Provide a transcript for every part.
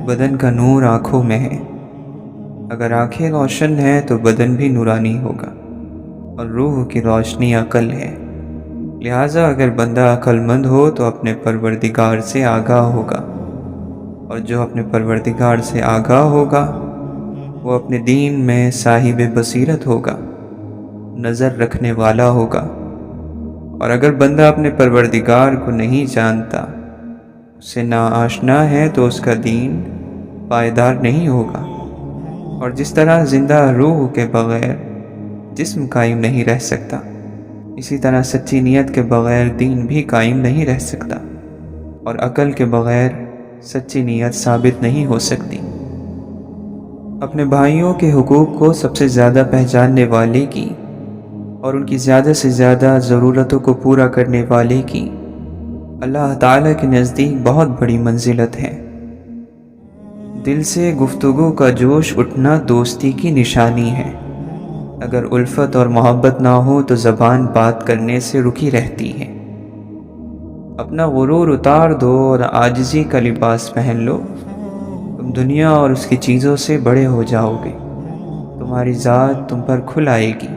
بدن کا نور آنکھوں میں ہے۔ اگر آنکھیں روشن ہیں تو بدن بھی نورانی ہوگا، اور روح کی روشنی عقل ہے۔ لہٰذا اگر بندہ عقل مند ہو تو اپنے پروردگار سے آگاہ ہوگا، اور جو اپنے پروردگار سے آگاہ ہوگا وہ اپنے دین میں صاحب بصیرت ہوگا، نظر رکھنے والا ہوگا۔ اور اگر بندہ اپنے پروردگار کو نہیں جانتا، اس سے ناآشنا ہے، تو اس کا دین پائیدار نہیں ہوگا۔ اور جس طرح زندہ روح کے بغیر جسم قائم نہیں رہ سکتا، اسی طرح سچی نیت کے بغیر دین بھی قائم نہیں رہ سکتا، اور عقل کے بغیر سچی نیت ثابت نہیں ہو سکتی۔ اپنے بھائیوں کے حقوق کو سب سے زیادہ پہچاننے والے کی اور ان کی زیادہ سے زیادہ ضرورتوں کو پورا کرنے والے کی اللہ تعالیٰ کے نزدیک بہت بڑی منزلت ہے۔ دل سے گفتگو کا جوش اٹھنا دوستی کی نشانی ہے۔ اگر الفت اور محبت نہ ہو تو زبان بات کرنے سے رکی رہتی ہے۔ اپنا غرور اتار دو اور عاجزی کا لباس پہن لو، تم دنیا اور اس کی چیزوں سے بڑے ہو جاؤ گے۔ تمہاری ذات تم پر کھل آئے گی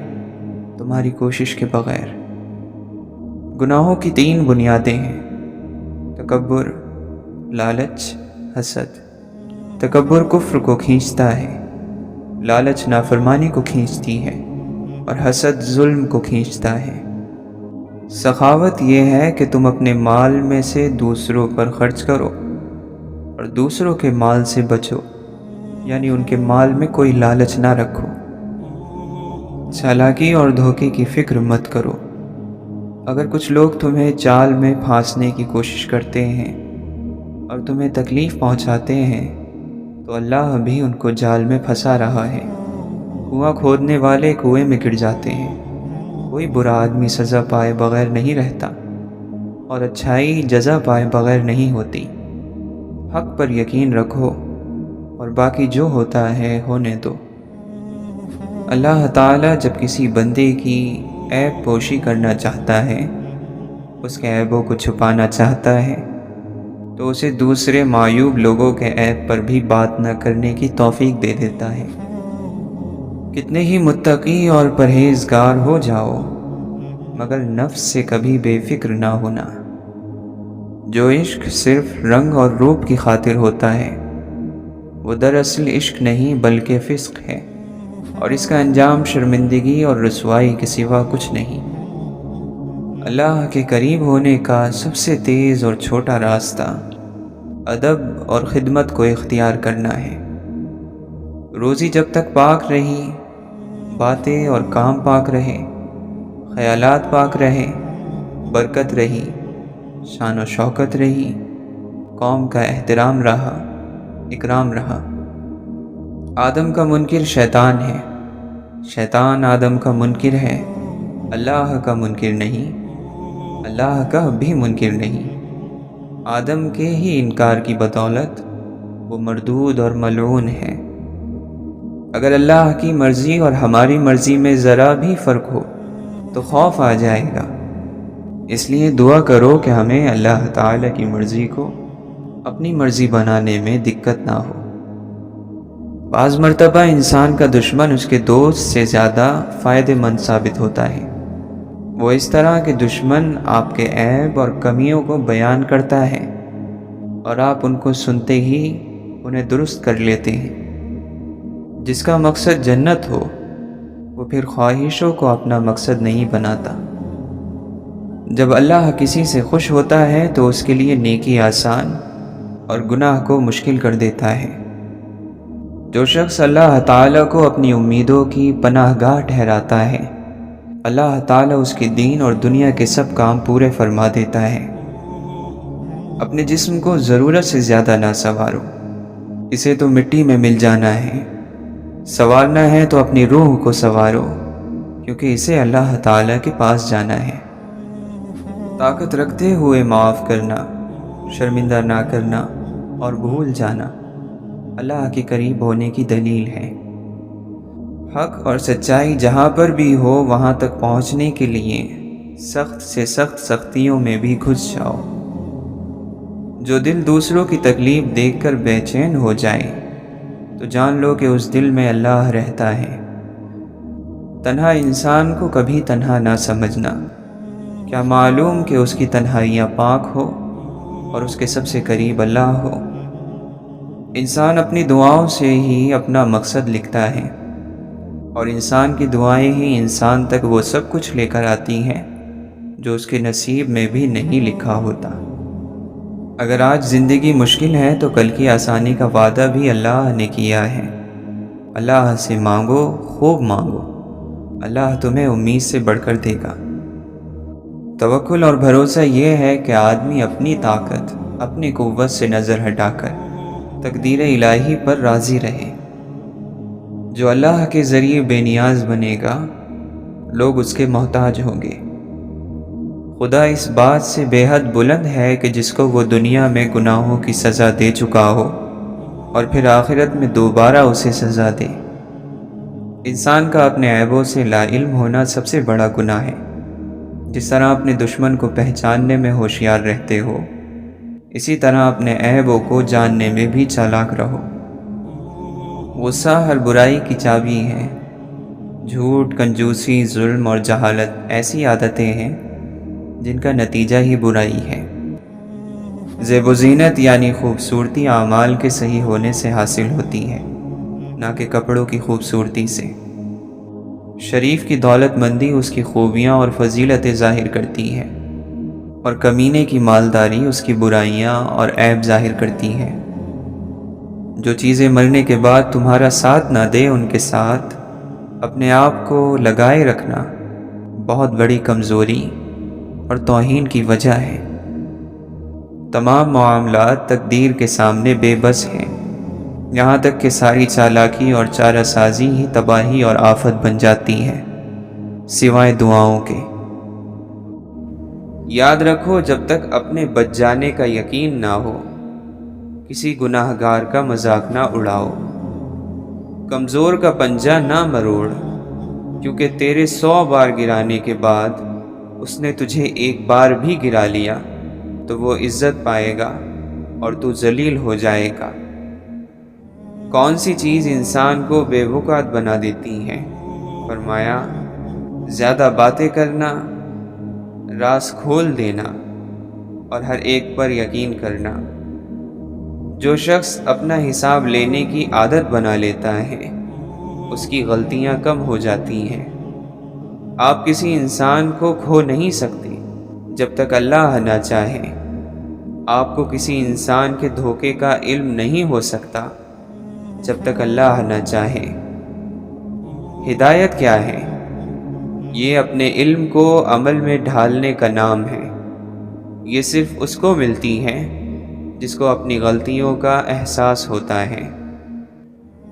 تمہاری کوشش کے بغیر۔ گناہوں کی 3 بنیادیں ہیں: تکبر، لالچ، حسد۔ تکبر کفر کو کھینچتا ہے، لالچ نافرمانی کو کھینچتی ہے، اور حسد ظلم کو کھینچتا ہے۔ سخاوت یہ ہے کہ تم اپنے مال میں سے دوسروں پر خرچ کرو اور دوسروں کے مال سے بچو، یعنی ان کے مال میں کوئی لالچ نہ رکھو۔ چالاکی اور دھوکے کی فکر مت کرو۔ اگر کچھ لوگ تمہیں چال میں پھانسنے کی کوشش کرتے ہیں اور تمہیں تکلیف پہنچاتے ہیں تو اللہ بھی ان کو جال میں پھنسا رہا ہے۔ کنواں کھودنے والے کنویں میں گر جاتے ہیں۔ کوئی برا آدمی سزا پائے بغیر نہیں رہتا، اور اچھائی جزا پائے بغیر نہیں ہوتی۔ حق پر یقین رکھو اور باقی جو ہوتا ہے ہونے دو۔ اللہ تعالیٰ جب کسی بندے کی عیب پوشی کرنا چاہتا ہے، اس کے عیبوں کو چھپانا چاہتا ہے، تو اسے دوسرے معیوب لوگوں کے عیب پر بھی بات نہ کرنے کی توفیق دے دیتا ہے۔ کتنے ہی متقی اور پرہیزگار ہو جاؤ، مگر نفس سے کبھی بے فکر نہ ہونا۔ جو عشق صرف رنگ اور روپ کی خاطر ہوتا ہے، وہ دراصل عشق نہیں بلکہ فسق ہے، اور اس کا انجام شرمندگی اور رسوائی کے سوا کچھ نہیں۔ اللہ کے قریب ہونے کا سب سے تیز اور چھوٹا راستہ ادب اور خدمت کو اختیار کرنا ہے۔ روزی جب تک پاک رہی، باتیں اور کام پاک رہے، خیالات پاک رہے، برکت رہی، شان و شوکت رہی، قوم کا احترام رہا، اکرام رہا۔ آدم کا منکر شیطان ہے، شیطان آدم کا منکر ہے، اللہ کا منکر نہیں، اللہ کا بھی منکر نہیں۔ آدم کے ہی انکار کی بدولت وہ مردود اور ملعون ہے۔ اگر اللہ کی مرضی اور ہماری مرضی میں ذرا بھی فرق ہو تو خوف آ جائے گا۔ اس لیے دعا کرو کہ ہمیں اللہ تعالیٰ کی مرضی کو اپنی مرضی بنانے میں دقت نہ ہو۔ بعض مرتبہ انسان کا دشمن اس کے دوست سے زیادہ فائدہ مند ثابت ہوتا ہے۔ وہ اس طرح کہ دشمن آپ کے عیب اور کمیوں کو بیان کرتا ہے اور آپ ان کو سنتے ہی انہیں درست کر لیتے ہیں۔ جس کا مقصد جنت ہو وہ پھر خواہشوں کو اپنا مقصد نہیں بناتا۔ جب اللہ کسی سے خوش ہوتا ہے تو اس کے لیے نیکی آسان اور گناہ کو مشکل کر دیتا ہے۔ جو شخص اللہ تعالیٰ کو اپنی امیدوں کی پناہ گاہ ٹھہراتا ہے، اللہ تعالیٰ اس کے دین اور دنیا کے سب کام پورے فرما دیتا ہے۔ اپنے جسم کو ضرورت سے زیادہ نہ سنوارو، اسے تو مٹی میں مل جانا ہے۔ سنوارنا ہے تو اپنی روح کو سنوارو، کیونکہ اسے اللہ تعالیٰ کے پاس جانا ہے۔ طاقت رکھتے ہوئے معاف کرنا، شرمندہ نہ کرنا اور بھول جانا اللہ کے قریب ہونے کی دلیل ہے۔ حق اور سچائی جہاں پر بھی ہو وہاں تک پہنچنے کے لیے سخت سے سخت سختیوں میں بھی گھس جاؤ۔ جو دل دوسروں کی تکلیف دیکھ کر بے چین ہو جائے تو جان لو کہ اس دل میں اللہ رہتا ہے۔ تنہا انسان کو کبھی تنہا نہ سمجھنا، کیا معلوم کہ اس کی تنہائیاں پاک ہو اور اس کے سب سے قریب اللہ ہو۔ انسان اپنی دعاؤں سے ہی اپنا مقصد لکھتا ہے، اور انسان کی دعائیں ہی انسان تک وہ سب کچھ لے کر آتی ہیں جو اس کے نصیب میں بھی نہیں لکھا ہوتا۔ اگر آج زندگی مشکل ہے تو کل کی آسانی کا وعدہ بھی اللہ نے کیا ہے۔ اللہ سے مانگو، خوب مانگو، اللہ تمہیں امید سے بڑھ کر دے گا۔ توکل اور بھروسہ یہ ہے کہ آدمی اپنی طاقت، اپنی قوت سے نظر ہٹا کر تقدیر الہی پر راضی رہے۔ جو اللہ کے ذریعے بے نیاز بنے گا، لوگ اس کے محتاج ہوں گے۔ خدا اس بات سے بے حد بلند ہے کہ جس کو وہ دنیا میں گناہوں کی سزا دے چکا ہو اور پھر آخرت میں دوبارہ اسے سزا دے۔ انسان کا اپنے عیبوں سے لا علم ہونا سب سے بڑا گناہ ہے۔ جس طرح اپنے دشمن کو پہچاننے میں ہوشیار رہتے ہو، اسی طرح اپنے عیبوں کو جاننے میں بھی چالاک رہو۔ غصہ ہر برائی کی چابی ہے۔ جھوٹ، کنجوسی، ظلم اور جہالت ایسی عادتیں ہیں جن کا نتیجہ ہی برائی ہے۔ زیب و زینت یعنی خوبصورتی اعمال کے صحیح ہونے سے حاصل ہوتی ہے، نہ کہ کپڑوں کی خوبصورتی سے۔ شریف کی دولت مندی اس کی خوبیاں اور فضیلتیں ظاہر کرتی ہے، اور کمینے کی مالداری اس کی برائیاں اور عیب ظاہر کرتی ہے۔ جو چیزیں مرنے کے بعد تمہارا ساتھ نہ دے، ان کے ساتھ اپنے آپ کو لگائے رکھنا بہت بڑی کمزوری اور توہین کی وجہ ہے۔ تمام معاملات تقدیر کے سامنے بے بس ہیں، یہاں تک کہ ساری چالاکی اور چارہ سازی ہی تباہی اور آفت بن جاتی ہے، سوائے دعاؤں کے۔ یاد رکھو، جب تک اپنے بچ جانے کا یقین نہ ہو، کسی گناہ گار کا مذاق نہ اڑاؤ۔ کمزور کا پنجہ نہ مروڑ، کیونکہ تیرے 100 بار گرانے کے بعد اس نے تجھے ایک بار بھی گرا لیا تو وہ عزت پائے گا اور تو ذلیل ہو جائے گا۔ کون سی چیز انسان کو بے وقعت بنا دیتی ہے؟ فرمایا، زیادہ باتیں کرنا، راز کھول دینا اور ہر ایک پر یقین کرنا۔ جو شخص اپنا حساب لینے کی عادت بنا لیتا ہے، اس کی غلطیاں کم ہو جاتی ہیں۔ آپ کسی انسان کو کھو نہیں سکتے جب تک اللہ نہ چاہے۔ آپ کو کسی انسان کے دھوکے کا علم نہیں ہو سکتا جب تک اللہ نہ چاہے۔ ہدایت کیا ہے؟ یہ اپنے علم کو عمل میں ڈھالنے کا نام ہے۔ یہ صرف اس کو ملتی ہے جس کو اپنی غلطیوں کا احساس ہوتا ہے۔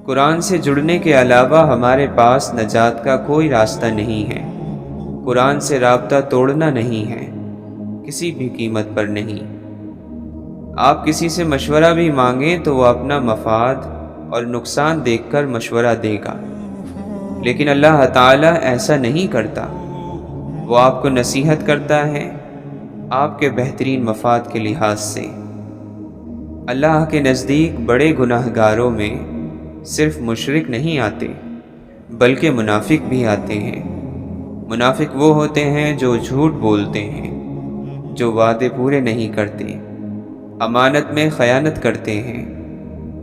قرآن سے جڑنے کے علاوہ ہمارے پاس نجات کا کوئی راستہ نہیں ہے۔ قرآن سے رابطہ توڑنا نہیں ہے، کسی بھی قیمت پر نہیں۔ آپ کسی سے مشورہ بھی مانگیں تو وہ اپنا مفاد اور نقصان دیکھ کر مشورہ دے گا، لیکن اللہ تعالیٰ ایسا نہیں کرتا۔ وہ آپ کو نصیحت کرتا ہے آپ کے بہترین مفاد کے لحاظ سے۔ اللہ کے نزدیک بڑے گناہ گاروں میں صرف مشرک نہیں آتے بلکہ منافق بھی آتے ہیں۔ منافق وہ ہوتے ہیں جو جھوٹ بولتے ہیں، جو وعدے پورے نہیں کرتے، امانت میں خیانت کرتے ہیں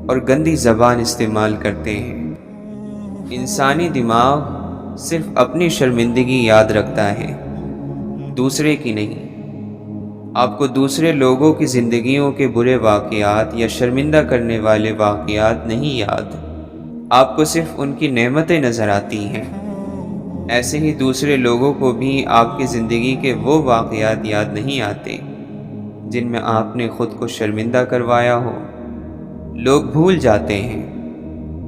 اور گندی زبان استعمال کرتے ہیں۔ انسانی دماغ صرف اپنی شرمندگی یاد رکھتا ہے، دوسرے کی نہیں۔ آپ کو دوسرے لوگوں کی زندگیوں کے برے واقعات یا شرمندہ کرنے والے واقعات نہیں یاد، آپ کو صرف ان کی نعمتیں نظر آتی ہیں۔ ایسے ہی دوسرے لوگوں کو بھی آپ کی زندگی کے وہ واقعات یاد نہیں آتے جن میں آپ نے خود کو شرمندہ کروایا ہو۔ لوگ بھول جاتے ہیں،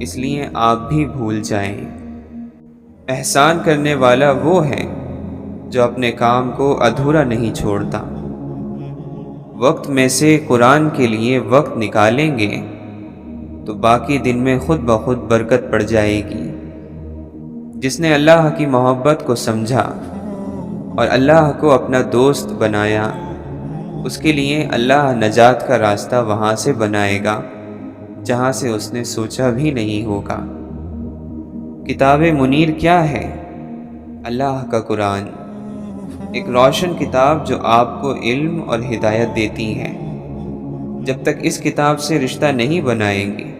اس لیے آپ بھی بھول جائیں۔ احسان کرنے والا وہ ہے جو اپنے کام کو ادھورا نہیں چھوڑتا۔ وقت میں سے قرآن کے لیے وقت نکالیں گے تو باقی دن میں خود بخود برکت پڑ جائے گی۔ جس نے اللہ کی محبت کو سمجھا اور اللہ کو اپنا دوست بنایا، اس کے لیے اللہ نجات کا راستہ وہاں سے بنائے گا جہاں سے اس نے سوچا بھی نہیں ہوگا۔ کتاب منیر کیا ہے؟ اللہ کا قرآن، ایک روشن کتاب جو آپ کو علم اور ہدایت دیتی ہے۔ جب تک اس کتاب سے رشتہ نہیں بنائیں گے،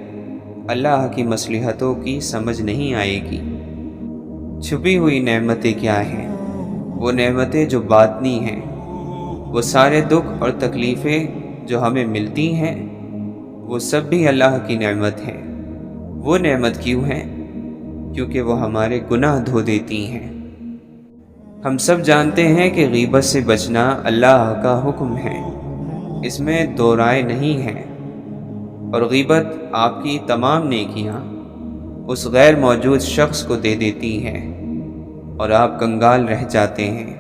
اللہ کی مصلحتوں کی سمجھ نہیں آئے گی۔ چھپی ہوئی نعمتیں کیا ہیں؟ وہ نعمتیں جو باطنی ہیں، وہ سارے دکھ اور تکلیفیں جو ہمیں ملتی ہیں، وہ سب بھی اللہ کی نعمت ہیں۔ وہ نعمت کیوں ہیں؟ کیونکہ وہ ہمارے گناہ دھو دیتی ہیں۔ ہم سب جانتے ہیں کہ غیبت سے بچنا اللہ کا حکم ہے، اس میں دو رائے نہیں ہے، اور غیبت آپ کی تمام نیکیاں اس غیر موجود شخص کو دے دیتی ہیں اور آپ کنگال رہ جاتے ہیں۔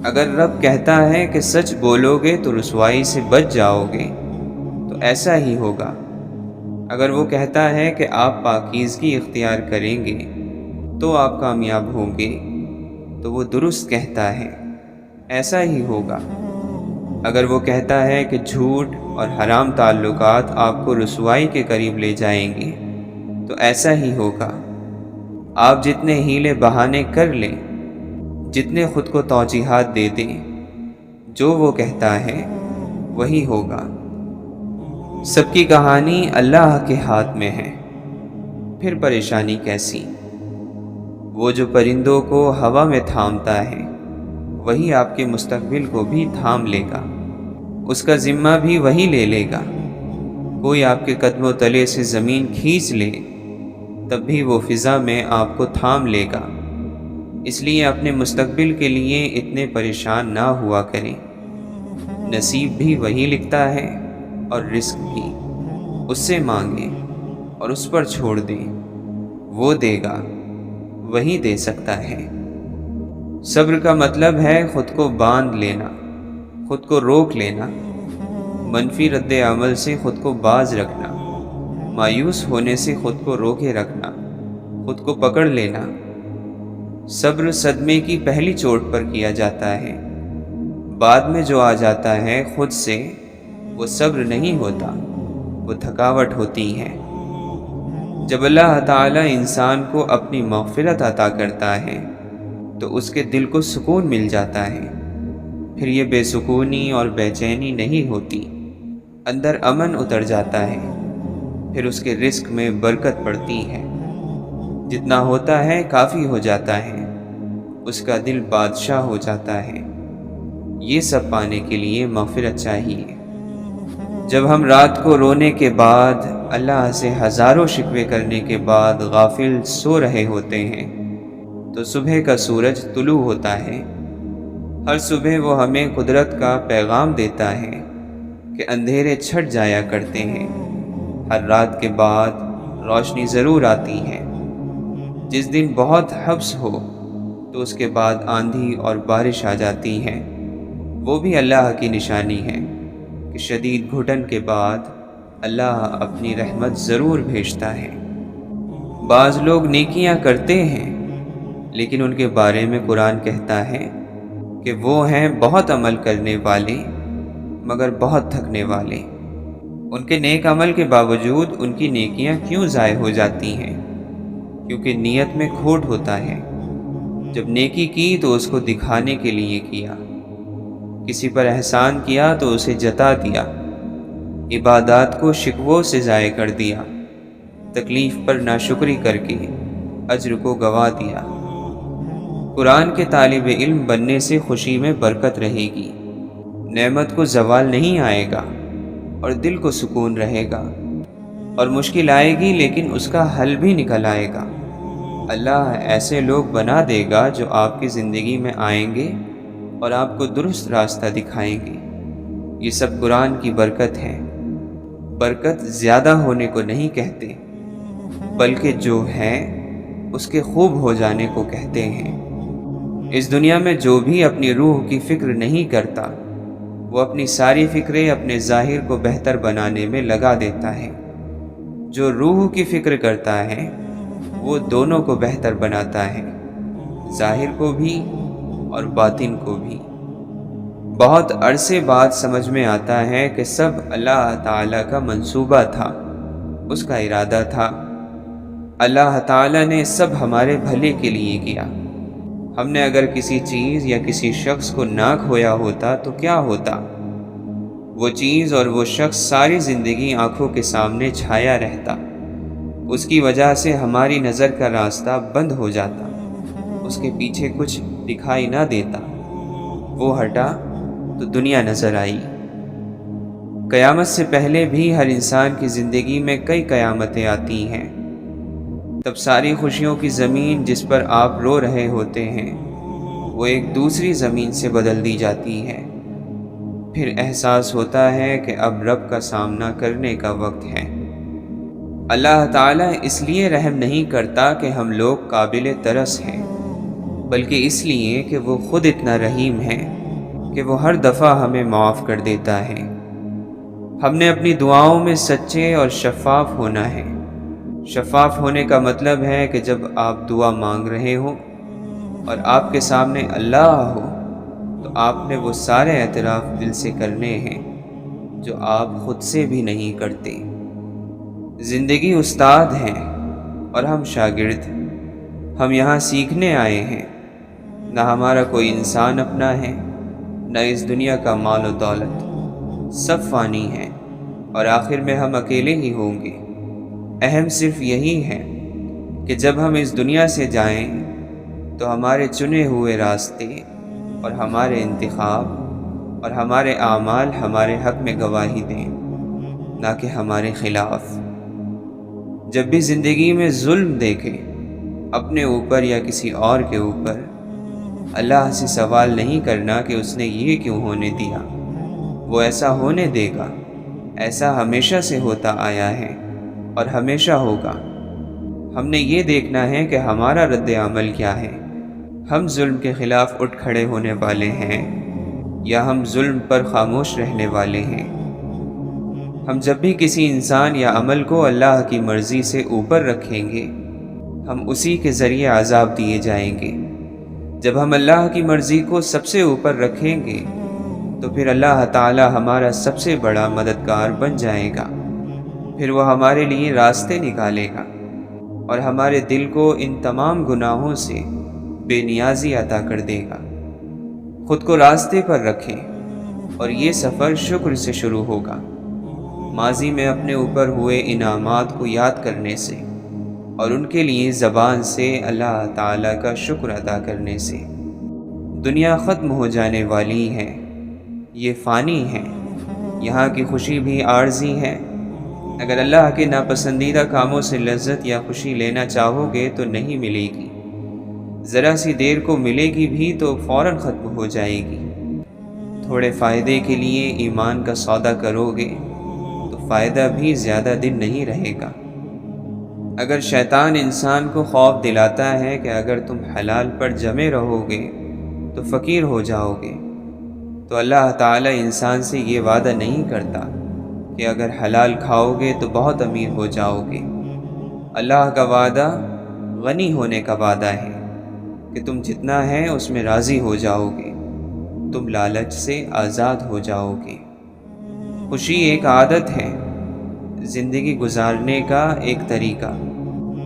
اگر رب کہتا ہے کہ سچ بولو گے تو رسوائی سے بچ جاؤ گے، تو ایسا ہی ہوگا۔ اگر وہ کہتا ہے کہ آپ پاکیزگی اختیار کریں گے تو آپ کامیاب ہوں گے، تو وہ درست کہتا ہے، ایسا ہی ہوگا۔ اگر وہ کہتا ہے کہ جھوٹ اور حرام تعلقات آپ کو رسوائی کے قریب لے جائیں گے، تو ایسا ہی ہوگا۔ آپ جتنے ہیلے بہانے کر لیں، جتنے خود کو توجیحات دے دیں، جو وہ کہتا ہے وہی ہوگا۔ سب کی کہانی اللہ کے ہاتھ میں ہے، پھر پریشانی کیسی؟ وہ جو پرندوں کو ہوا میں تھامتا ہے، وہی آپ کے مستقبل کو بھی تھام لے گا، اس کا ذمہ بھی وہی لے لے گا۔ کوئی آپ کے قدموں تلے سے زمین کھینچ لے، تب بھی وہ فضا میں آپ کو تھام لے گا۔ اس لیے اپنے مستقبل کے لیے اتنے پریشان نہ ہوا کریں۔ نصیب بھی وہی لکھتا ہے اور رزق بھی، اس سے مانگیں اور اس پر چھوڑ دیں، وہ دے گا، وہی دے سکتا ہے۔ صبر کا مطلب ہے خود کو باندھ لینا، خود کو روک لینا، منفی رد عمل سے خود کو باز رکھنا، مایوس ہونے سے خود کو روکے رکھنا، خود کو پکڑ لینا۔ صبر صدمے کی پہلی چوٹ پر کیا جاتا ہے، بعد میں جو آ جاتا ہے خود سے، وہ صبر نہیں ہوتا، وہ تھکاوٹ ہوتی ہے۔ جب اللہ تعالی انسان کو اپنی مغفرت عطا کرتا ہے تو اس کے دل کو سکون مل جاتا ہے، پھر یہ بے سکونی اور بے چینی نہیں ہوتی، اندر امن اتر جاتا ہے، پھر اس کے رزق میں برکت پڑتی ہے، جتنا ہوتا ہے کافی ہو جاتا ہے، اس کا دل بادشاہ ہو جاتا ہے۔ یہ سب پانے کے لیے مغفرت چاہیے۔ جب ہم رات کو رونے کے بعد، اللہ سے ہزاروں شکوے کرنے کے بعد غافل سو رہے ہوتے ہیں، تو صبح کا سورج طلوع ہوتا ہے۔ ہر صبح وہ ہمیں قدرت کا پیغام دیتا ہے کہ اندھیرے چھٹ جایا کرتے ہیں، ہر رات کے بعد روشنی ضرور آتی ہے۔ جس دن بہت حبس ہو تو اس کے بعد آندھی اور بارش آ جاتی ہے، وہ بھی اللہ کی نشانی ہے کہ شدید گھٹن کے بعد اللہ اپنی رحمت ضرور بھیجتا ہے۔ بعض لوگ نیکیاں کرتے ہیں، لیکن ان کے بارے میں قرآن کہتا ہے کہ وہ ہیں بہت عمل کرنے والے مگر بہت تھکنے والے۔ ان کے نیک عمل کے باوجود ان کی نیکیاں کیوں ضائع ہو جاتی ہیں؟ کیونکہ نیت میں کھوٹ ہوتا ہے۔ جب نیکی کی تو اس کو دکھانے کے لیے کیا، کسی پر احسان کیا تو اسے جتا دیا، عبادات کو شکووں سے ضائع کر دیا، تکلیف پر ناشکری کر کے اجر کو گوا دیا۔ قرآن کے طالب علم بننے سے خوشی میں برکت رہے گی، نعمت کو زوال نہیں آئے گا اور دل کو سکون رہے گا، اور مشکل آئے گی لیکن اس کا حل بھی نکل آئے گا۔ اللہ ایسے لوگ بنا دے گا جو آپ کی زندگی میں آئیں گے اور آپ کو درست راستہ دکھائیں گے۔ یہ سب قرآن کی برکت ہے۔ برکت زیادہ ہونے کو نہیں کہتے، بلکہ جو ہے اس کے خوب ہو جانے کو کہتے ہیں۔ اس دنیا میں جو بھی اپنی روح کی فکر نہیں کرتا، وہ اپنی ساری فکریں اپنے ظاہر کو بہتر بنانے میں لگا دیتا ہے۔ جو روح کی فکر کرتا ہے وہ دونوں کو بہتر بناتا ہے، ظاہر کو بھی اور باطن کو بھی۔ بہت عرصے بعد سمجھ میں آتا ہے کہ سب اللہ تعالیٰ کا منصوبہ تھا، اس کا ارادہ تھا۔ اللہ تعالیٰ نے سب ہمارے بھلے کے لیے کیا۔ ہم نے اگر کسی چیز یا کسی شخص کو نہ کھویا ہوتا تو کیا ہوتا؟ وہ چیز اور وہ شخص ساری زندگی آنکھوں کے سامنے چھایا رہتا، اس کی وجہ سے ہماری نظر کا راستہ بند ہو جاتا، اس کے پیچھے کچھ دکھائی نہ دیتا۔ وہ ہٹا تو دنیا نظر آئی۔ قیامت سے پہلے بھی ہر انسان کی زندگی میں کئی قیامتیں آتی ہیں، تب ساری خوشیوں کی زمین جس پر آپ رو رہے ہوتے ہیں وہ ایک دوسری زمین سے بدل دی جاتی ہے۔ پھر احساس ہوتا ہے کہ اب رب کا سامنا کرنے کا وقت ہے۔ اللہ تعالیٰ اس لیے رحم نہیں کرتا کہ ہم لوگ قابل ترس ہیں، بلکہ اس لیے کہ وہ خود اتنا رحیم ہے کہ وہ ہر دفعہ ہمیں معاف کر دیتا ہے۔ ہم نے اپنی دعاؤں میں سچے اور شفاف ہونا ہے۔ شفاف ہونے کا مطلب ہے کہ جب آپ دعا مانگ رہے ہو اور آپ کے سامنے اللہ ہو تو آپ نے وہ سارے اعتراف دل سے کرنے ہیں جو آپ خود سے بھی نہیں کرتے۔ زندگی استاد ہیں اور ہم شاگرد۔ ہم یہاں سیکھنے آئے ہیں، نہ ہمارا کوئی انسان اپنا ہے، نہ اس دنیا کا مال و دولت، سب فانی ہیں اور آخر میں ہم اکیلے ہی ہوں گے۔ اہم صرف یہی ہے کہ جب ہم اس دنیا سے جائیں تو ہمارے چنے ہوئے راستے اور ہمارے انتخاب اور ہمارے اعمال ہمارے حق میں گواہی دیں، نہ کہ ہمارے خلاف۔ جب بھی زندگی میں ظلم دیکھیں، اپنے اوپر یا کسی اور کے اوپر، اللہ سے سوال نہیں کرنا کہ اس نے یہ کیوں ہونے دیا، وہ ایسا ہونے دے گا۔ ایسا ہمیشہ سے ہوتا آیا ہے اور ہمیشہ ہوگا۔ ہم نے یہ دیکھنا ہے کہ ہمارا رد عمل کیا ہے۔ ہم ظلم کے خلاف اٹھ کھڑے ہونے والے ہیں یا ہم ظلم پر خاموش رہنے والے ہیں۔ ہم جب بھی کسی انسان یا عمل کو اللہ کی مرضی سے اوپر رکھیں گے، ہم اسی کے ذریعے عذاب دیے جائیں گے۔ جب ہم اللہ کی مرضی کو سب سے اوپر رکھیں گے تو پھر اللہ تعالی ہمارا سب سے بڑا مددگار بن جائے گا۔ پھر وہ ہمارے لیے راستے نکالے گا اور ہمارے دل کو ان تمام گناہوں سے بے نیازی عطا کر دے گا۔ خود کو راستے پر رکھیں اور یہ سفر شکر سے شروع ہوگا، ماضی میں اپنے اوپر ہوئے انعامات کو یاد کرنے سے اور ان کے لیے زبان سے اللہ تعالیٰ کا شکر ادا کرنے سے۔ دنیا ختم ہو جانے والی ہے، یہ فانی ہے، یہاں کی خوشی بھی عارضی ہے۔ اگر اللہ کے ناپسندیدہ کاموں سے لذت یا خوشی لینا چاہو گے تو نہیں ملے گی، ذرا سی دیر کو ملے گی بھی تو فوراً ختم ہو جائے گی۔ تھوڑے فائدے کے لیے ایمان کا سودا کرو گے تو فائدہ بھی زیادہ دن نہیں رہے گا۔ اگر شیطان انسان کو خوف دلاتا ہے کہ اگر تم حلال پر جمے رہو گے تو فقیر ہو جاؤ گے، تو اللہ تعالیٰ انسان سے یہ وعدہ نہیں کرتا کہ اگر حلال کھاؤ گے تو بہت امیر ہو جاؤ گے۔ اللہ کا وعدہ غنی ہونے کا وعدہ ہے کہ تم جتنا ہے اس میں راضی ہو جاؤ گے، تم لالچ سے آزاد ہو جاؤ گے۔ خوشی ایک عادت ہے، زندگی گزارنے کا ایک طریقہ،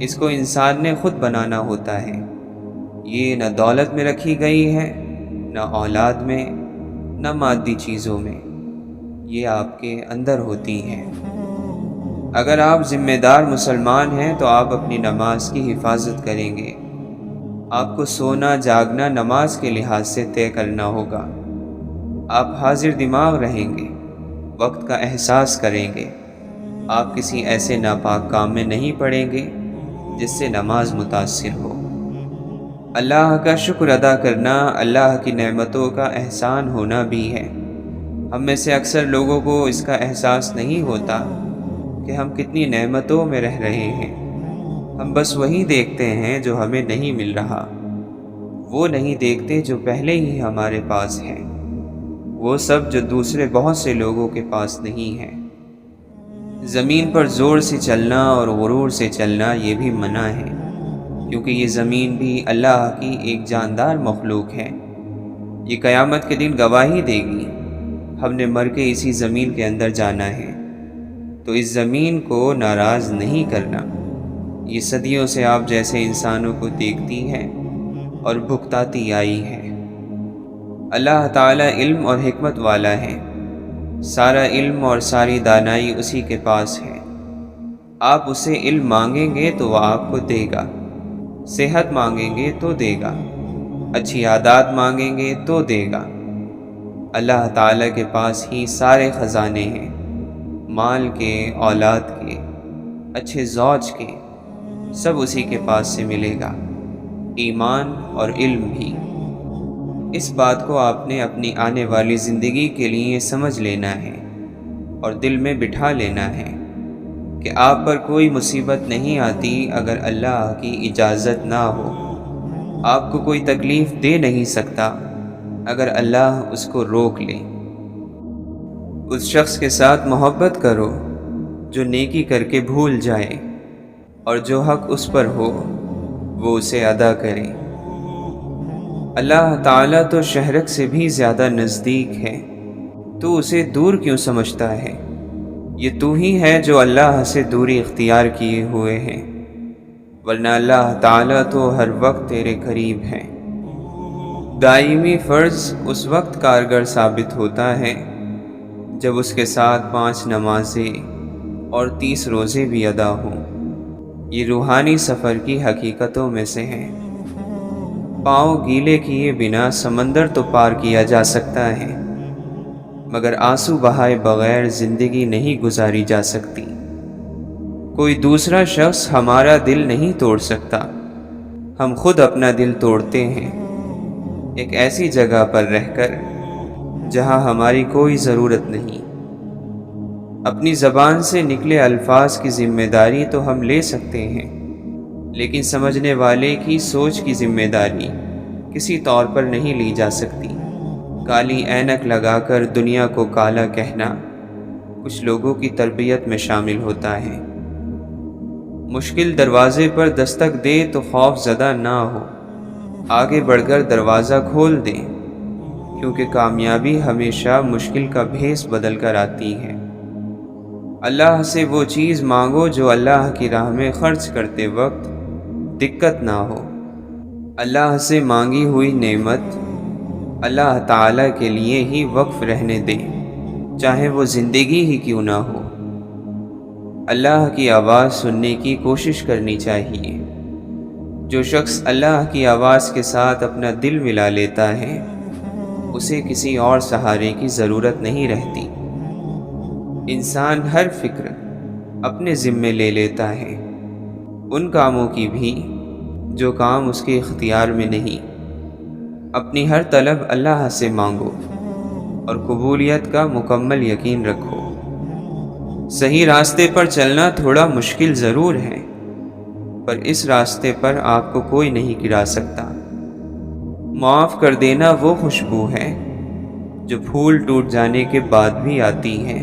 اس کو انسان نے خود بنانا ہوتا ہے۔ یہ نہ دولت میں رکھی گئی ہے، نہ اولاد میں، نہ مادی چیزوں میں، یہ آپ کے اندر ہوتی ہیں۔ اگر آپ ذمہ دار مسلمان ہیں تو آپ اپنی نماز کی حفاظت کریں گے۔ آپ کو سونا جاگنا نماز کے لحاظ سے طے کرنا ہوگا۔ آپ حاضر دماغ رہیں گے، وقت کا احساس کریں گے۔ آپ کسی ایسے ناپاک کام میں نہیں پڑیں گے جس سے نماز متاثر ہو۔ اللہ کا شکر ادا کرنا اللہ کی نعمتوں کا احسان ہونا بھی ہے۔ ہم میں سے اکثر لوگوں کو اس کا احساس نہیں ہوتا کہ ہم کتنی نعمتوں میں رہ رہے ہیں۔ ہم بس وہی دیکھتے ہیں جو ہمیں نہیں مل رہا، وہ نہیں دیکھتے جو پہلے ہی ہمارے پاس ہے، وہ سب جو دوسرے بہت سے لوگوں کے پاس نہیں ہے۔ زمین پر زور سے چلنا اور غرور سے چلنا یہ بھی منع ہے، کیونکہ یہ زمین بھی اللہ کی ایک جاندار مخلوق ہے۔ یہ قیامت کے دن گواہی دے گی، ہم نے مر کے اسی زمین کے اندر جانا ہے، تو اس زمین کو ناراض نہیں کرنا۔ یہ صدیوں سے آپ جیسے انسانوں کو دیکھتی ہے اور بھگتاتی آئی ہے۔ اللہ تعالیٰ علم اور حکمت والا ہے، سارا علم اور ساری دانائی اسی کے پاس ہے۔ آپ اسے علم مانگیں گے تو وہ آپ کو دے گا، صحت مانگیں گے تو دے گا، اچھی عادات مانگیں گے تو دے گا۔ اللہ تعالیٰ کے پاس ہی سارے خزانے ہیں، مال کے، اولاد کے، اچھے زوج کے، سب اسی کے پاس سے ملے گا، ایمان اور علم بھی۔ اس بات کو آپ نے اپنی آنے والی زندگی کے لیے سمجھ لینا ہے اور دل میں بٹھا لینا ہے کہ آپ پر کوئی مصیبت نہیں آتی اگر اللہ کی اجازت نہ ہو۔ آپ کو کوئی تکلیف دے نہیں سکتا اگر اللہ اس کو روک لے۔ اس شخص کے ساتھ محبت کرو جو نیکی کر کے بھول جائے، اور جو حق اس پر ہو وہ اسے ادا کرے۔ اللہ تعالیٰ تو شہرک سے بھی زیادہ نزدیک ہے، تو اسے دور کیوں سمجھتا ہے؟ یہ تو ہی ہے جو اللہ سے دوری اختیار کیے ہوئے ہیں، ورنہ اللہ تعالیٰ تو ہر وقت تیرے قریب ہے۔ دائمی فرض اس وقت کارگر ثابت ہوتا ہے جب اس کے ساتھ 5 نمازیں اور 30 روزے بھی ادا ہوں۔ یہ روحانی سفر کی حقیقتوں میں سے ہیں۔ پاؤں گیلے کیے بنا سمندر تو پار کیا جا سکتا ہے، مگر آنسو بہائے بغیر زندگی نہیں گزاری جا سکتی۔ کوئی دوسرا شخص ہمارا دل نہیں توڑ سکتا، ہم خود اپنا دل توڑتے ہیں، ایک ایسی جگہ پر رہ کر جہاں ہماری کوئی ضرورت نہیں۔ اپنی زبان سے نکلے الفاظ کی ذمہ داری تو ہم لے سکتے ہیں، لیکن سمجھنے والے کی سوچ کی ذمہ داری کسی طور پر نہیں لی جا سکتی۔ کالی اینک لگا کر دنیا کو کالا کہنا کچھ لوگوں کی تربیت میں شامل ہوتا ہے۔ مشکل دروازے پر دستک دے تو خوف زدہ نہ ہو، آگے بڑھ کر دروازہ کھول دیں، کیونکہ کامیابی ہمیشہ مشکل کا بھیس بدل کر آتی ہے۔ اللہ سے وہ چیز مانگو جو اللہ کی راہ میں خرچ کرتے وقت دقت نہ ہو۔ اللہ سے مانگی ہوئی نعمت اللہ تعالیٰ کے لیے ہی وقف رہنے دیں، چاہے وہ زندگی ہی کیوں نہ ہو۔ اللہ کی آواز سننے کی کوشش کرنی چاہیے۔ جو شخص اللہ کی آواز کے ساتھ اپنا دل ملا لیتا ہے، اسے کسی اور سہارے کی ضرورت نہیں رہتی۔ انسان ہر فکر اپنے ذمے لے لیتا ہے، ان کاموں کی بھی جو کام اس کے اختیار میں نہیں۔ اپنی ہر طلب اللہ سے مانگو اور قبولیت کا مکمل یقین رکھو۔ صحیح راستے پر چلنا تھوڑا مشکل ضرور ہے، پر اس راستے پر آپ کو کوئی نہیں گرا سکتا۔ معاف کر دینا وہ خوشبو ہے جو پھول ٹوٹ جانے کے بعد بھی آتی ہے۔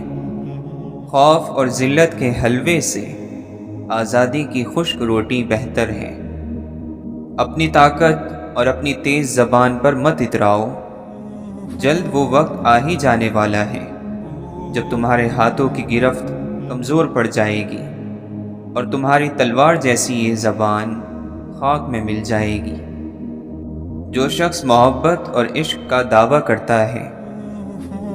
خوف اور ذلت کے حلوے سے آزادی کی خشک روٹی بہتر ہے۔ اپنی طاقت اور اپنی تیز زبان پر مت اتراؤ، جلد وہ وقت آ ہی جانے والا ہے جب تمہارے ہاتھوں کی گرفت کمزور پڑ جائے گی اور تمہاری تلوار جیسی یہ زبان خاک میں مل جائے گی۔ جو شخص محبت اور عشق کا دعویٰ کرتا ہے،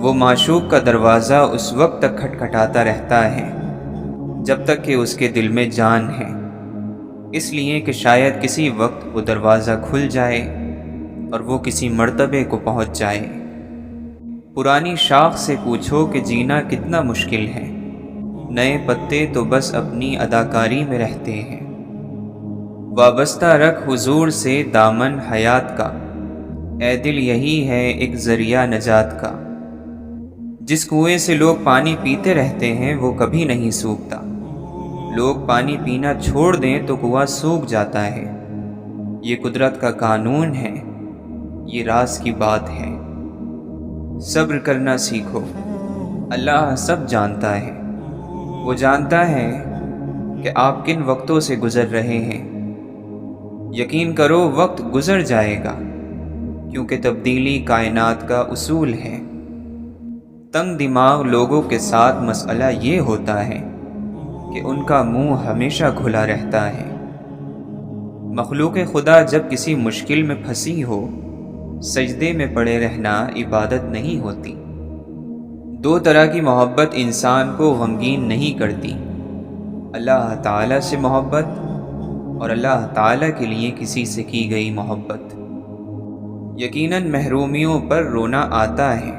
وہ معشوق کا دروازہ اس وقت تک کھٹکھٹاتا رہتا ہے جب تک کہ اس کے دل میں جان ہے، اس لیے کہ شاید کسی وقت وہ دروازہ کھل جائے اور وہ کسی مرتبے کو پہنچ جائے۔ پرانی شاخ سے پوچھو کہ جینا کتنا مشکل ہے، نئے پتے تو بس اپنی اداکاری میں رہتے ہیں۔ وابستہ رکھ حضور سے دامن حیات کا، اے دل یہی ہے ایک ذریعہ نجات کا۔ جس کنویں سے لوگ پانی پیتے رہتے ہیں وہ کبھی نہیں سوکھتا، لوگ پانی پینا چھوڑ دیں تو کنواں سوکھ جاتا ہے۔ یہ قدرت کا قانون ہے، یہ راز کی بات ہے۔ صبر کرنا سیکھو، اللہ سب جانتا ہے۔ وہ جانتا ہے کہ آپ کن وقتوں سے گزر رہے ہیں۔ یقین کرو وقت گزر جائے گا، کیونکہ تبدیلی کائنات کا اصول ہے۔ تنگ دماغ لوگوں کے ساتھ مسئلہ یہ ہوتا ہے کہ ان کا منہ ہمیشہ کھلا رہتا ہے۔ مخلوق خدا جب کسی مشکل میں پھنسی ہو، سجدے میں پڑے رہنا عبادت نہیں ہوتی۔ دو طرح کی محبت انسان کو غمگین نہیں کرتی: اللہ تعالیٰ سے محبت اور اللہ تعالیٰ کے لیے کسی سے کی گئی محبت۔ یقیناً محرومیوں پر رونا آتا ہے،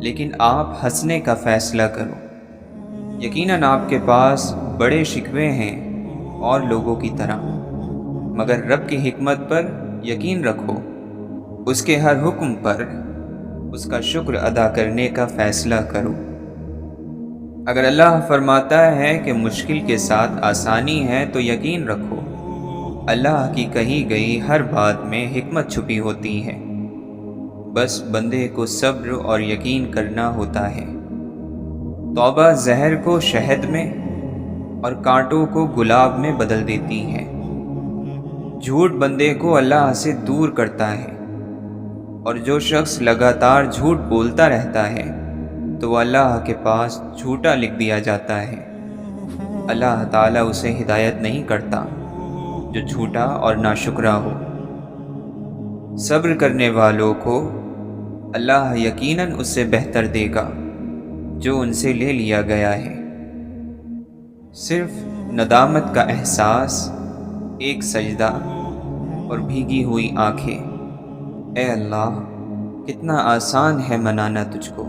لیکن آپ ہنسنے کا فیصلہ کرو۔ یقیناً آپ کے پاس بڑے شکوے ہیں اور لوگوں کی طرح، مگر رب کی حکمت پر یقین رکھو، اس کے ہر حکم پر اس کا شکر ادا کرنے کا فیصلہ کرو۔ اگر اللہ فرماتا ہے کہ مشکل کے ساتھ آسانی ہے تو یقین رکھو، اللہ کی کہی گئی ہر بات میں حکمت چھپی ہوتی ہے، بس بندے کو صبر اور یقین کرنا ہوتا ہے۔ توبہ زہر کو شہد میں اور کانٹوں کو گلاب میں بدل دیتی ہے۔ جھوٹ بندے کو اللہ سے دور کرتا ہے، اور جو شخص لگاتار جھوٹ بولتا رہتا ہے تو وہ اللہ کے پاس جھوٹا لکھ دیا جاتا ہے۔ اللہ تعالیٰ اسے ہدایت نہیں کرتا جو جھوٹا اور ناشکرا ہو۔ صبر کرنے والوں کو اللہ یقیناً اس سے بہتر دے گا جو ان سے لے لیا گیا ہے۔ صرف ندامت کا احساس، ایک سجدہ اور بھیگی ہوئی آنکھیں۔ اے اللہ، کتنا آسان ہے منانا تجھ کو۔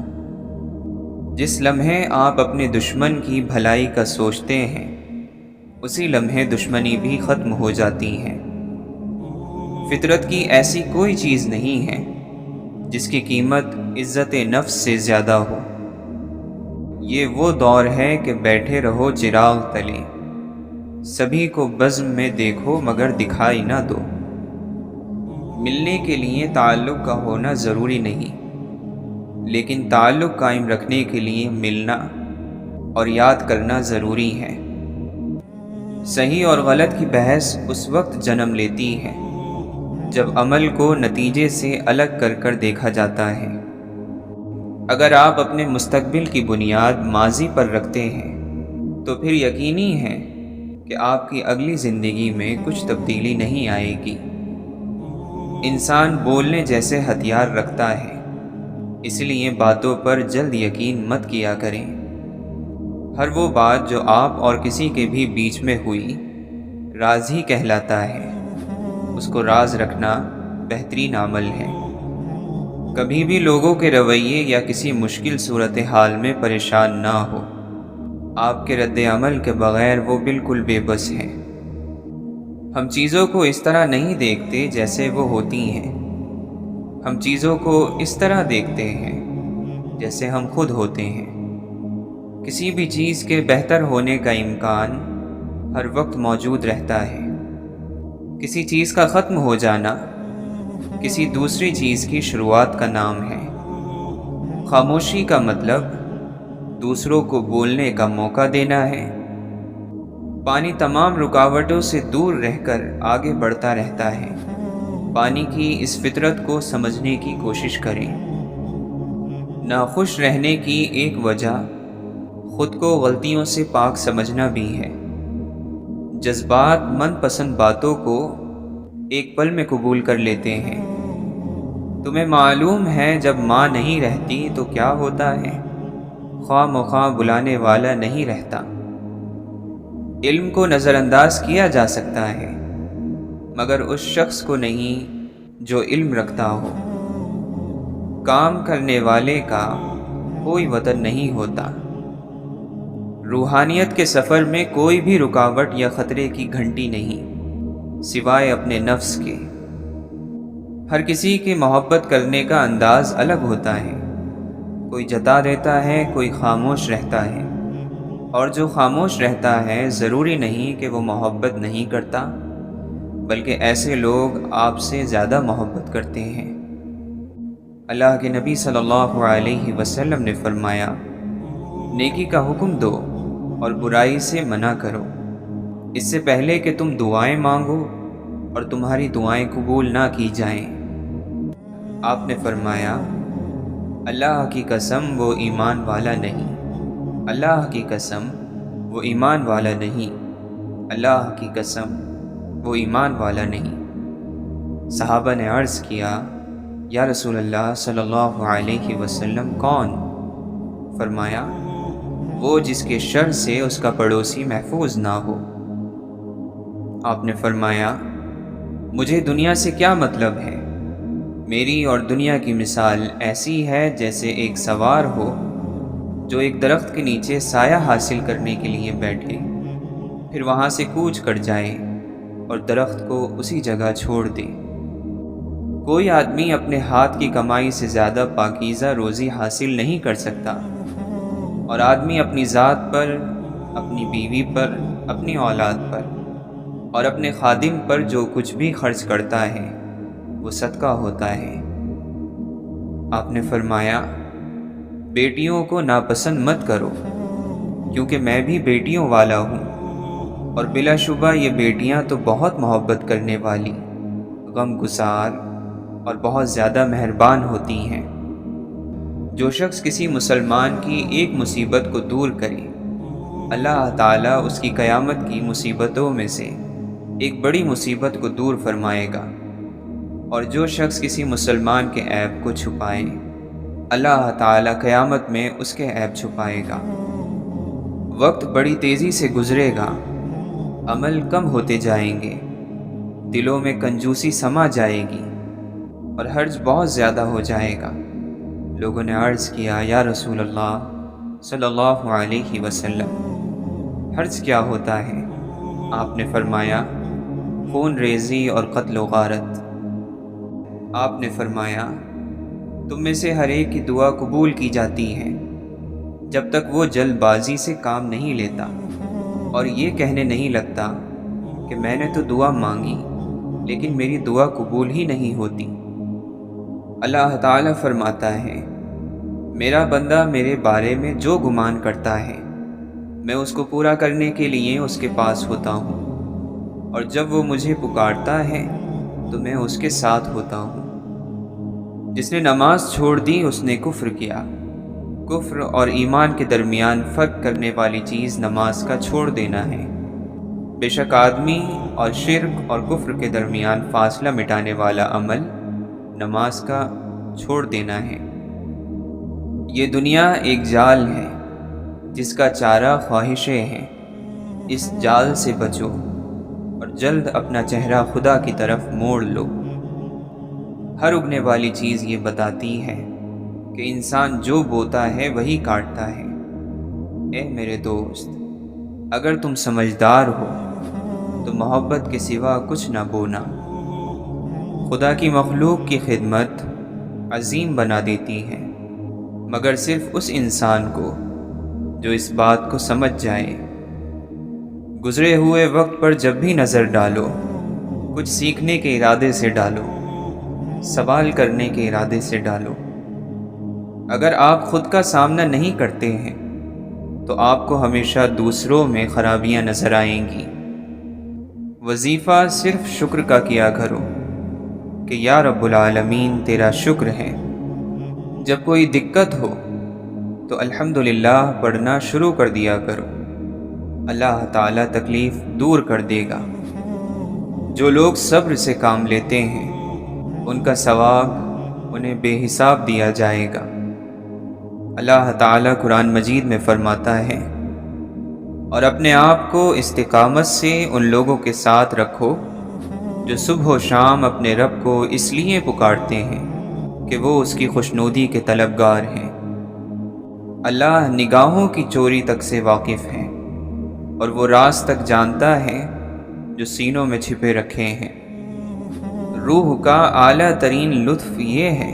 جس لمحے آپ اپنے دشمن کی بھلائی کا سوچتے ہیں، اسی لمحے دشمنی بھی ختم ہو جاتی ہے۔ فطرت کی ایسی کوئی چیز نہیں ہے جس کی قیمت عزت نفس سے زیادہ ہو۔ یہ وہ دور ہے کہ بیٹھے رہو چراغ تلے، سبھی کو بزم میں دیکھو مگر دکھائی نہ دو۔ ملنے کے لیے تعلق کا ہونا ضروری نہیں، لیکن تعلق قائم رکھنے کے لیے ملنا اور یاد کرنا ضروری ہے۔ صحیح اور غلط کی بحث اس وقت جنم لیتی ہے جب عمل کو نتیجے سے الگ کر کر دیکھا جاتا ہے۔ اگر آپ اپنے مستقبل کی بنیاد ماضی پر رکھتے ہیں تو پھر یقینی ہے کہ آپ کی اگلی زندگی میں کچھ تبدیلی نہیں آئے گی۔ انسان بولنے جیسے ہتھیار رکھتا ہے، اس لیے باتوں پر جلد یقین مت کیا کریں۔ ہر وہ بات جو آپ اور کسی کے بھی بیچ میں ہوئی راز ہی کہلاتا ہے، اس کو راز رکھنا بہترین عمل ہے۔ کبھی بھی لوگوں کے رویے یا کسی مشکل صورتحال میں پریشان نہ ہو۔ آپ کے رد عمل کے بغیر وہ بالکل بے بس ہیں۔ ہم چیزوں کو اس طرح نہیں دیکھتے جیسے وہ ہوتی ہیں، ہم چیزوں کو اس طرح دیکھتے ہیں جیسے ہم خود ہوتے ہیں۔ کسی بھی چیز کے بہتر ہونے کا امکان ہر وقت موجود رہتا ہے۔ کسی چیز کا ختم ہو جانا کسی دوسری چیز کی شروعات کا نام ہے۔ خاموشی کا مطلب دوسروں کو بولنے کا موقع دینا ہے۔ پانی تمام رکاوٹوں سے دور رہ کر آگے بڑھتا رہتا ہے۔ پانی کی اس فطرت کو سمجھنے کی کوشش کریں۔ ناخوش رہنے کی ایک وجہ خود کو غلطیوں سے پاک سمجھنا بھی ہے۔ جذبات من پسند باتوں کو ایک پل میں قبول کر لیتے ہیں۔ تمہیں معلوم ہے جب ماں نہیں رہتی تو کیا ہوتا ہے؟ خواہ مخواہ بلانے والا نہیں رہتا۔ علم کو نظر انداز کیا جا سکتا ہے، مگر اس شخص کو نہیں جو علم رکھتا ہو۔ کام کرنے والے کا کوئی وطن نہیں ہوتا۔ روحانیت کے سفر میں کوئی بھی رکاوٹ یا خطرے کی گھنٹی نہیں، سوائے اپنے نفس کے۔ ہر کسی کی محبت کرنے کا انداز الگ ہوتا ہے، کوئی جتا دیتا ہے، کوئی خاموش رہتا ہے، اور جو خاموش رہتا ہے ضروری نہیں کہ وہ محبت نہیں کرتا، بلکہ ایسے لوگ آپ سے زیادہ محبت کرتے ہیں۔ اللہ کے نبی صلی اللہ علیہ وسلم نے فرمایا، نیکی کا حکم دو اور برائی سے منع کرو، اس سے پہلے کہ تم دعائیں مانگو اور تمہاری دعائیں قبول نہ کی جائیں۔ آپ نے فرمایا، اللہ کی قسم وہ ایمان والا نہیں، اللہ کی قسم وہ ایمان والا نہیں، اللہ کی قسم وہ ایمان والا نہیں۔ صحابہ نے عرض کیا، یا رسول اللہ صلی اللہ علیہ وسلم کون؟ فرمایا، وہ جس کے شر سے اس کا پڑوسی محفوظ نہ ہو۔ آپ نے فرمایا، مجھے دنیا سے کیا مطلب ہے؟ میری اور دنیا کی مثال ایسی ہے جیسے ایک سوار ہو جو ایک درخت کے نیچے سایہ حاصل کرنے کے لیے بیٹھے، پھر وہاں سے کوچ کر جائے اور درخت کو اسی جگہ چھوڑ دے۔ کوئی آدمی اپنے ہاتھ کی کمائی سے زیادہ پاکیزہ روزی حاصل نہیں کر سکتا، اور آدمی اپنی ذات پر، اپنی بیوی پر، اپنی اولاد پر اور اپنے خادم پر جو کچھ بھی خرچ کرتا ہے وہ صدقہ ہوتا ہے۔ آپ نے فرمایا، بیٹیوں کو ناپسند مت کرو، کیونکہ میں بھی بیٹیوں والا ہوں، اور بلا شبہ یہ بیٹیاں تو بہت محبت کرنے والی، غم گسار اور بہت زیادہ مہربان ہوتی ہیں۔ جو شخص کسی مسلمان کی ایک مصیبت کو دور کرے، اللہ تعالیٰ اس کی قیامت کی مصیبتوں میں سے ایک بڑی مصیبت کو دور فرمائے گا، اور جو شخص کسی مسلمان کے عیب کو چھپائے، اللہ تعالیٰ قیامت میں اس کے عیب چھپائے گا۔ وقت بڑی تیزی سے گزرے گا، عمل کم ہوتے جائیں گے، دلوں میں کنجوسی سما جائے گی، اور حرج بہت زیادہ ہو جائے گا۔ لوگوں نے عرض کیا، یا رسول اللہ صلی اللہ علیہ وسلم، حرج کیا ہوتا ہے؟ آپ نے فرمایا، خون ریزی اور قتل و غارت۔ آپ نے فرمایا، تم میں سے ہر ایک کی دعا قبول کی جاتی ہے جب تک وہ جلد بازی سے کام نہیں لیتا اور یہ کہنے نہیں لگتا کہ میں نے تو دعا مانگی لیکن میری دعا قبول ہی نہیں ہوتی۔ اللہ تعالیٰ فرماتا ہے، میرا بندہ میرے بارے میں جو گمان کرتا ہے میں اس کو پورا کرنے کے لیے اس کے پاس ہوتا ہوں، اور جب وہ مجھے پکارتا ہے تو میں اس کے ساتھ ہوتا ہوں۔ جس نے نماز چھوڑ دی اس نے کفر کیا۔ کفر اور ایمان کے درمیان فرق کرنے والی چیز نماز کا چھوڑ دینا ہے۔ بے شک آدمی اور شرک اور کفر کے درمیان فاصلہ مٹانے والا عمل نماز کا چھوڑ دینا ہے۔ یہ دنیا ایک جال ہے جس کا چارہ خواہشیں ہیں، اس جال سے بچو اور جلد اپنا چہرہ خدا کی طرف موڑ لو۔ ہر اگنے والی چیز یہ بتاتی ہے کہ انسان جو بوتا ہے وہی کاٹتا ہے۔ اے میرے دوست، اگر تم سمجھدار ہو تو محبت کے سوا کچھ نہ بونا۔ خدا کی مخلوق کی خدمت عظیم بنا دیتی ہے، مگر صرف اس انسان کو جو اس بات کو سمجھ جائے۔ گزرے ہوئے وقت پر جب بھی نظر ڈالو، کچھ سیکھنے کے ارادے سے ڈالو، سوال کرنے کے ارادے سے ڈالو۔ اگر آپ خود کا سامنا نہیں کرتے ہیں تو آپ کو ہمیشہ دوسروں میں خرابیاں نظر آئیں گی۔ وظیفہ صرف شکر کا کیا کرو کہ یا رب العالمین تیرا شکر ہے۔ جب کوئی دقت ہو تو الحمدللہ پڑھنا شروع کر دیا کرو، اللہ تعالیٰ تکلیف دور کر دے گا۔ جو لوگ صبر سے کام لیتے ہیں ان کا ثواب انہیں بے حساب دیا جائے گا۔ اللہ تعالیٰ قرآن مجید میں فرماتا ہے، اور اپنے آپ کو استقامت سے ان لوگوں کے ساتھ رکھو جو صبح و شام اپنے رب کو اس لیے پکارتے ہیں کہ وہ اس کی خوشنودی کے طلبگار ہیں۔ اللہ نگاہوں کی چوری تک سے واقف ہے، اور وہ راز تک جانتا ہے جو سینوں میں چھپے رکھے ہیں۔ روح کا اعلیٰ ترین لطف یہ ہے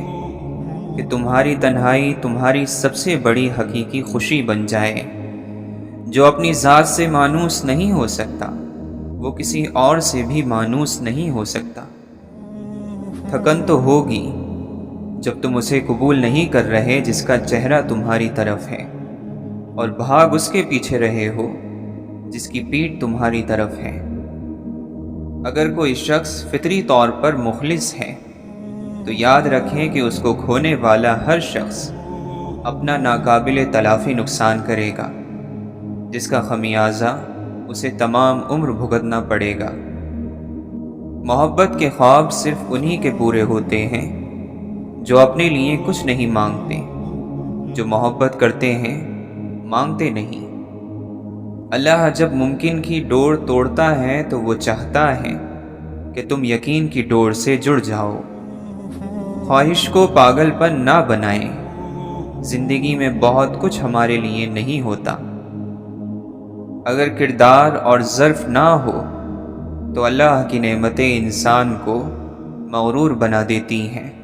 کہ تمہاری تنہائی تمہاری سب سے بڑی حقیقی خوشی بن جائے۔ جو اپنی ذات سے مانوس نہیں ہو سکتا وہ کسی اور سے بھی مانوس نہیں ہو سکتا۔ تھکن تو ہوگی جب تم اسے قبول نہیں کر رہے جس کا چہرہ تمہاری طرف ہے، اور بھاگ اس کے پیچھے رہے ہو جس کی پیٹھ تمہاری طرف ہے۔ اگر کوئی شخص فطری طور پر مخلص ہے تو یاد رکھیں کہ اس کو کھونے والا ہر شخص اپنا ناقابل تلافی نقصان کرے گا، جس کا خمیازہ اسے تمام عمر بھگتنا پڑے گا۔ محبت کے خواب صرف انہی کے پورے ہوتے ہیں جو اپنے لیے کچھ نہیں مانگتے۔ جو محبت کرتے ہیں مانگتے نہیں۔ اللہ جب ممکن کی ڈور توڑتا ہے تو وہ چاہتا ہے کہ تم یقین کی ڈور سے جڑ جاؤ۔ خواہش کو پاگل پن نہ بنائیں۔ زندگی میں بہت کچھ ہمارے لیے نہیں ہوتا۔ اگر کردار اور ظرف نہ ہو تو اللہ کی نعمتیں انسان کو مغرور بنا دیتی ہیں۔